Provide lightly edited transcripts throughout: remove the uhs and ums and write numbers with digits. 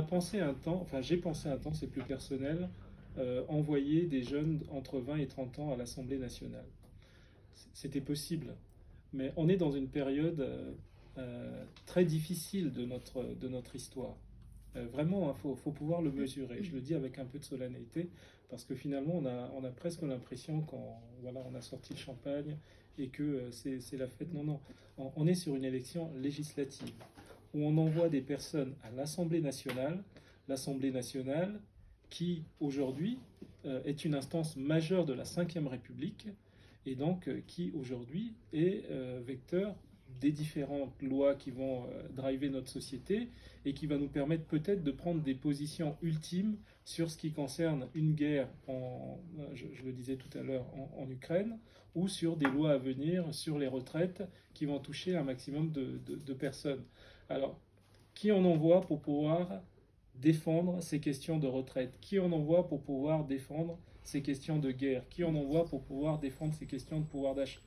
pensé un temps, enfin j'ai pensé un temps, c'est plus personnel, envoyer des jeunes entre 20 et 30 ans à l'Assemblée nationale. C'était possible, mais on est dans une période très difficile de notre histoire. Vraiment, il faut pouvoir le mesurer. Je le dis avec un peu de solennité, parce que finalement, on a presque l'impression qu'on voilà, on a sorti le champagne et que c'est la fête. Non, non, on est sur une élection législative où on envoie des personnes à l'Assemblée nationale qui, aujourd'hui, est une instance majeure de la Ve République et donc qui, aujourd'hui, est vecteur des différentes lois qui vont driver notre société et qui va nous permettre peut-être de prendre des positions ultimes sur ce qui concerne une guerre, je le disais tout à l'heure, en Ukraine, ou sur des lois à venir sur les retraites qui vont toucher un maximum de personnes. Alors, qui on envoie pour pouvoir défendre ces questions de retraite? Qui on envoie pour pouvoir défendre ces questions de guerre? Qui on envoie pour pouvoir défendre ces questions de pouvoir d'achat?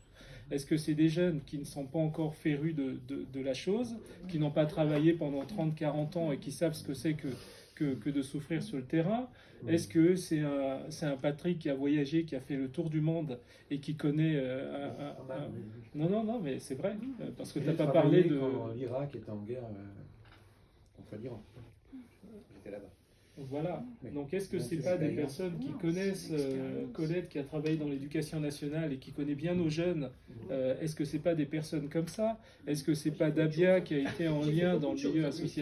Est-ce que c'est des jeunes qui ne sont pas encore férus de la chose, qui n'ont pas travaillé pendant 30-40 ans et qui savent ce que c'est que de souffrir sur le terrain? Est-ce que c'est un Patrick qui a voyagé, qui a fait le tour du monde et qui connaît Non, non, non, mais c'est vrai, parce que tu n'as pas parlé de... Quand l'Irak était en guerre contre l'Iran. J'étais là-bas. Voilà. Oui. Donc, est-ce que c'est pas des personnes qui connaissent Colette, qui a travaillé dans l'éducation nationale et qui connaît bien nos jeunes? Est-ce que c'est pas des personnes comme ça? Est-ce que c'est pas Dabia qui a été en lien dans le milieu associatif?